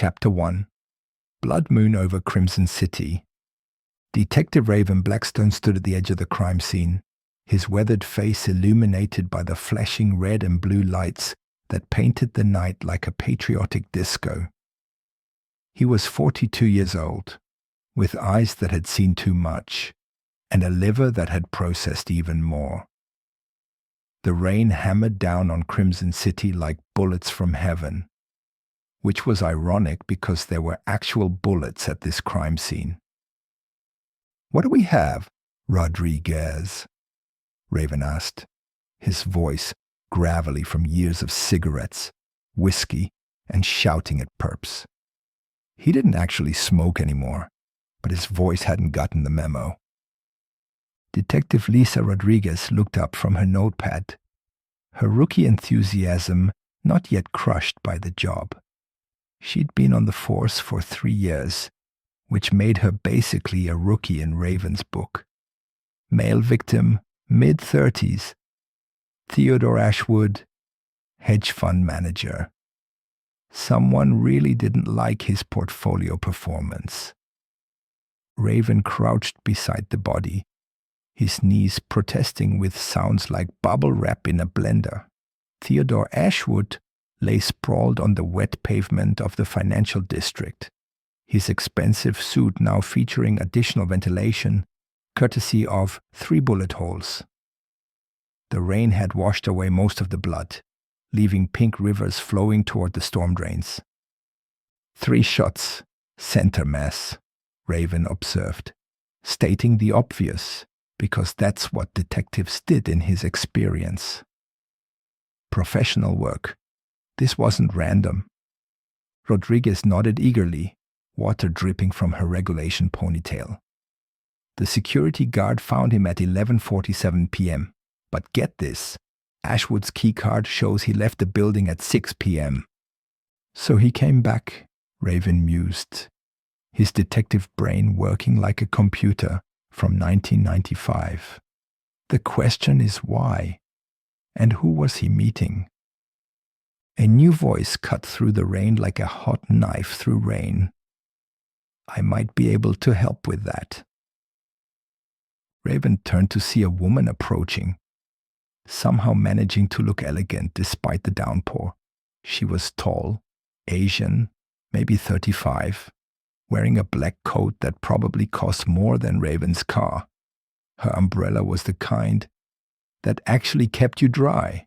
Chapter 1. Blood Moon over Crimson City. Detective Raven Blackstone stood at the edge of the crime scene, his weathered face illuminated by the flashing red and blue lights that painted the night like a patriotic disco. He was 42 years old, with eyes that had seen too much, and a liver that had processed even more. The rain hammered down on Crimson City like bullets from heaven, which was ironic because there were actual bullets at this crime scene. "What do we have, Rodriguez?" Raven asked, his voice gravelly from years of cigarettes, whiskey, and shouting at perps. He didn't actually smoke anymore, but his voice hadn't gotten the memo. Detective Lisa Rodriguez looked up from her notepad, her rookie enthusiasm not yet crushed by the job. She'd been on the force for 3 years, which made her basically a rookie in Raven's book. Male victim, mid-30s. Theodore Ashwood, hedge fund manager. Someone really didn't like his portfolio performance. Raven crouched beside the body, his knees protesting with sounds like bubble wrap in a blender. Theodore Ashwood lay sprawled on the wet pavement of the financial district, his expensive suit now featuring additional ventilation, courtesy of 3 bullet holes. The rain had washed away most of the blood, leaving pink rivers flowing toward the storm drains. 3 shots, center mass, Raven observed, stating the obvious, because that's what detectives did in his experience. Professional work. This wasn't random. Rodriguez nodded eagerly, water dripping from her regulation ponytail. The security guard found him at 11:47 p.m. But get this, Ashwood's keycard shows he left the building at 6 p.m. So he came back, Raven mused, his detective brain working like a computer from 1995. The question is why? And who was he meeting? A new voice cut through the rain like a hot knife through rain. "I might be able to help with that." Raven turned to see a woman approaching, somehow managing to look elegant despite the downpour. She was tall, Asian, maybe 35, wearing a black coat that probably cost more than Raven's car. Her umbrella was the kind that actually kept you dry,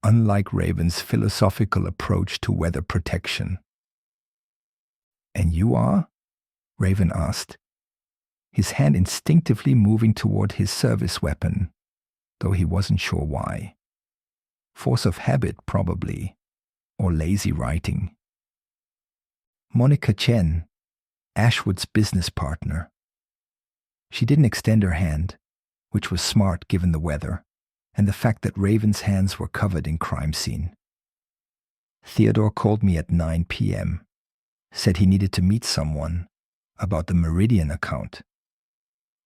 unlike Raven's philosophical approach to weather protection. "And you are?" Raven asked, his hand instinctively moving toward his service weapon, though he wasn't sure why. Force of habit, probably, or lazy writing. "Monica Chen, Ashwood's business partner." She didn't extend her hand, which was smart given the weather, and the fact that Raven's hands were covered in crime scene. "Theodore called me at 9 p.m., said he needed to meet someone about the Meridian account.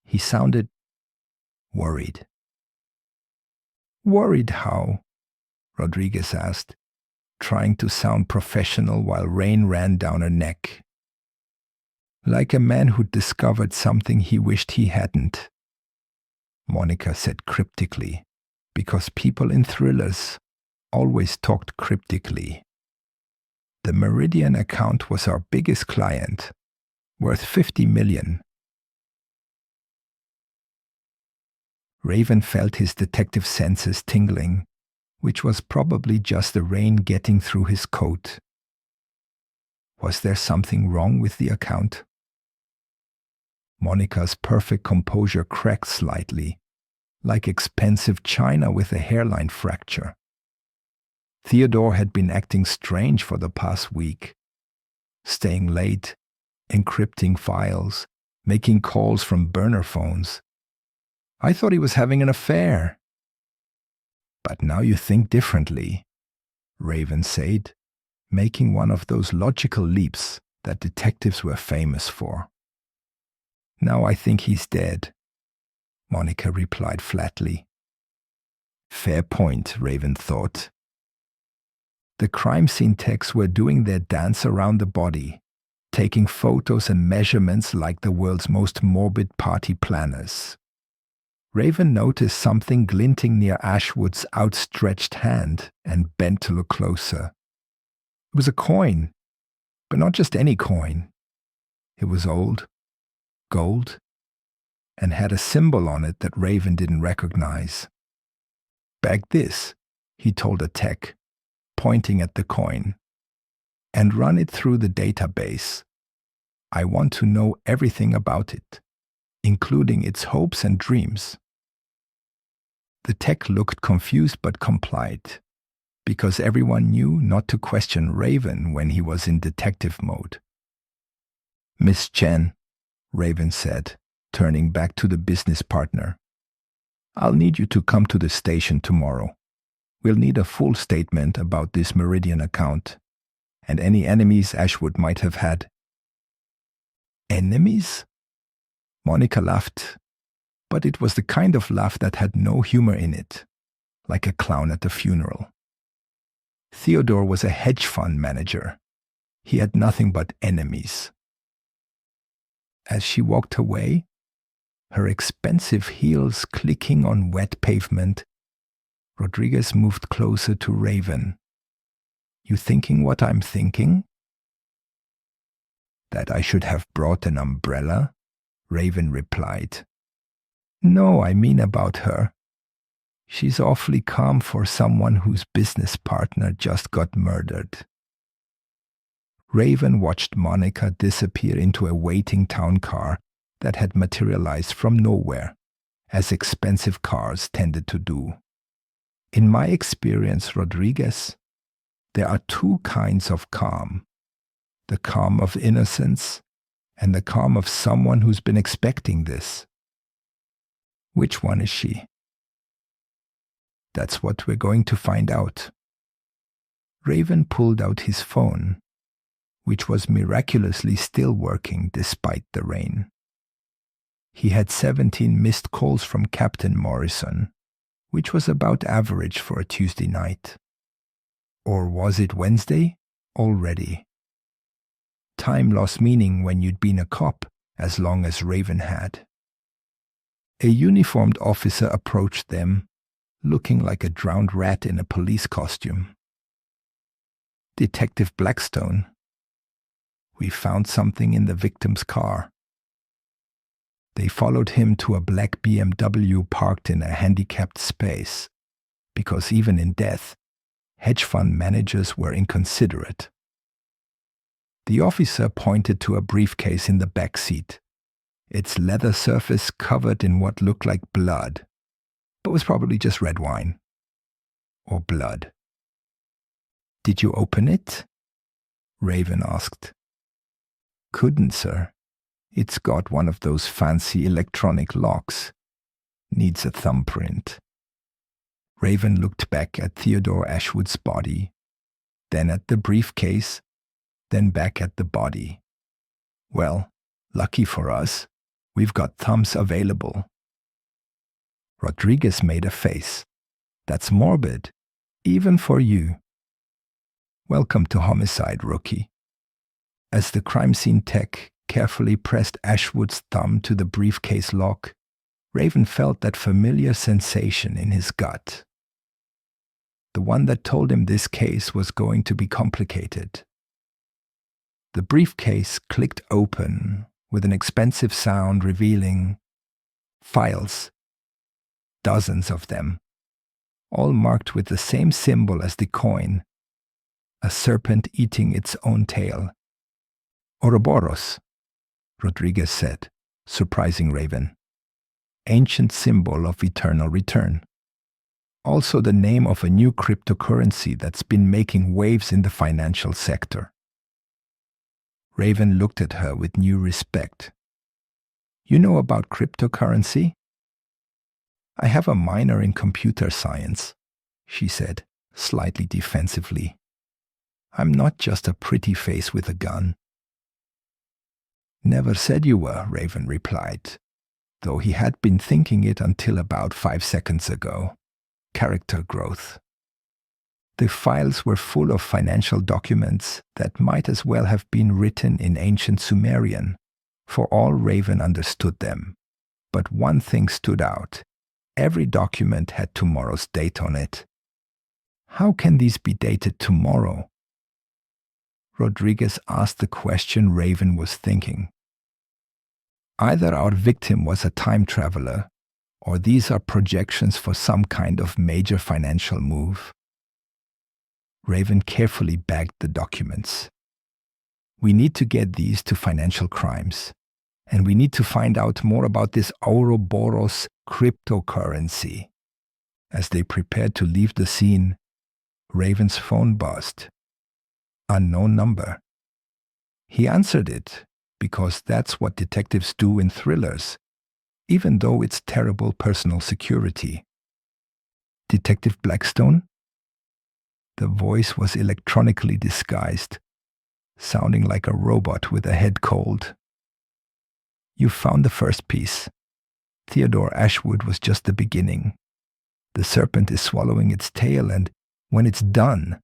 He sounded worried." "Worried how?" Rodriguez asked, trying to sound professional while rain ran down her neck. "Like a man who discovered something he wished he hadn't," Monica said cryptically, because people in thrillers always talked cryptically. "The Meridian account was our biggest client, worth 50 million. Raven felt his detective senses tingling, which was probably just the rain getting through his coat. Was there something wrong with the account? Monica's perfect composure cracked slightly, like expensive china with a hairline fracture. Theodore had been acting strange for the past week, staying late, encrypting files, making calls from burner phones. "I thought he was having an affair." "But now you think differently," Raven said, making one of those logical leaps that detectives were famous for. "Now I think he's dead," Monica replied flatly. Fair point, Raven thought. The crime scene techs were doing their dance around the body, taking photos and measurements like the world's most morbid party planners. Raven noticed something glinting near Ashwood's outstretched hand and bent to look closer. It was a coin, but not just any coin. It was old, gold, and had a symbol on it that Raven didn't recognize. "Bag this," he told a tech, pointing at the coin, "and run it through the database. I want to know everything about it, including its hopes and dreams." The tech looked confused but complied, because everyone knew not to question Raven when he was in detective mode. "Miss Chen," Raven said, turning back to the business partner, "I'll need you to come to the station tomorrow. We'll need a full statement about this Meridian account and any enemies Ashwood might have had." "Enemies?" Monica laughed, but it was the kind of laugh that had no humor in it, like a clown at a funeral. Theodore was a hedge fund manager. He had nothing but enemies. As she walked away, her expensive heels clicking on wet pavement, Rodriguez moved closer to Raven. "You thinking what I'm thinking?" "That I should have brought an umbrella?" Raven replied. "No, I mean about her. She's awfully calm for someone whose business partner just got murdered." Raven watched Monica disappear into a waiting town car that had materialized from nowhere, as expensive cars tended to do. In my experience, Rodriguez, there are two kinds of calm: the calm of innocence and the calm of someone who's been expecting this. Which one is she? That's what we're going to find out. Raven pulled out his phone, which was miraculously still working despite the rain. He had 17 missed calls from Captain Morrison, which was about average for a Tuesday night. Or was it Wednesday already? Time lost meaning when you'd been a cop as long as Raven had. A uniformed officer approached them, looking like a drowned rat in a police costume. "Detective Blackstone. We found something in the victim's car." They followed him to a black BMW parked in a handicapped space, because even in death, hedge fund managers were inconsiderate. The officer pointed to a briefcase in the back seat, its leather surface covered in what looked like blood, but was probably just red wine. Or blood. "Did you open it?" Raven asked. "Couldn't, sir. It's got one of those fancy electronic locks. Needs a thumbprint." Raven looked back at Theodore Ashwood's body, then at the briefcase, then back at the body. "Well, lucky for us, we've got thumbs available." Rodriguez made a face. "That's morbid, even for you." "Welcome to homicide, rookie." As the crime scene tech carefully pressed Ashwood's thumb to the briefcase lock, Raven felt that familiar sensation in his gut. The one that told him this case was going to be complicated. The briefcase clicked open with an expensive sound revealing files, dozens of them, all marked with the same symbol as the coin, a serpent eating its own tail. "Ouroboros," Rodriguez said, surprising Raven. "Ancient symbol of eternal return. Also the name of a new cryptocurrency that's been making waves in the financial sector." Raven looked at her with new respect. "You know about cryptocurrency?" "I have a minor in computer science," she said, slightly defensively. "I'm not just a pretty face with a gun." "Never said you were," Raven replied, though he had been thinking it until about 5 seconds ago. Character growth. The files were full of financial documents that might as well have been written in ancient Sumerian, for all Raven understood them. But one thing stood out. Every document had tomorrow's date on it. How can these be dated tomorrow? Rodriguez asked the question Raven was thinking. Either our victim was a time traveler, or these are projections for some kind of major financial move. Raven carefully bagged the documents. We need to get these to financial crimes, and we need to find out more about this Ouroboros cryptocurrency. As they prepared to leave the scene, Raven's phone buzzed. Unknown number. He answered it because that's what detectives do in thrillers, even though it's terrible personal security. Detective Blackstone? The voice was electronically disguised, sounding like a robot with a head cold. You found the first piece. Theodore Ashwood was just the beginning. The serpent is swallowing its tail, and when it's done,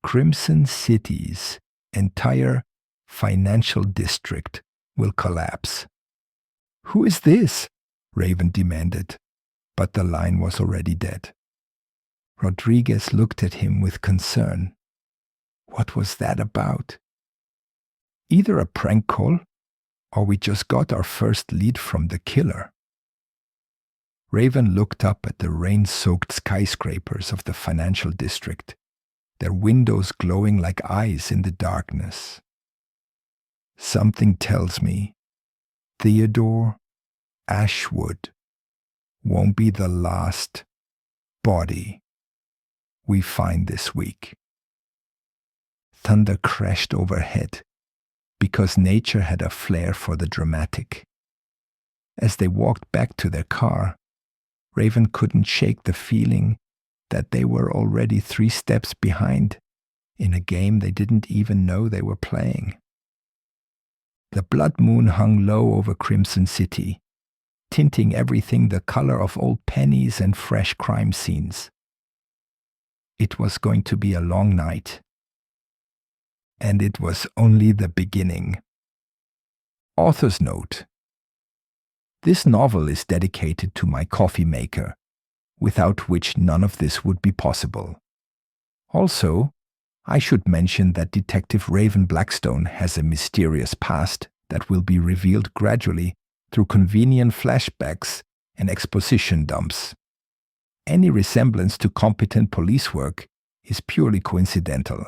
Crimson City's entire financial district will collapse. Who is this? Raven demanded, but the line was already dead. Rodriguez looked at him with concern. What was that about? Either a prank call, or we just got our first lead from the killer. Raven looked up at the rain-soaked skyscrapers of the financial district, their windows glowing like eyes in the darkness. Something tells me Theodore Ashwood won't be the last body we find this week. Thunder crashed overhead because nature had a flair for the dramatic. As they walked back to their car, Raven couldn't shake the feeling that they were already 3 steps behind in a game they didn't even know they were playing. The blood moon hung low over Crimson City, tinting everything the color of old pennies and fresh crime scenes. It was going to be a long night. And it was only the beginning. Author's note. This novel is dedicated to my coffee maker, without which none of this would be possible. Also, I should mention that Detective Raven Blackstone has a mysterious past that will be revealed gradually through convenient flashbacks and exposition dumps. Any resemblance to competent police work is purely coincidental.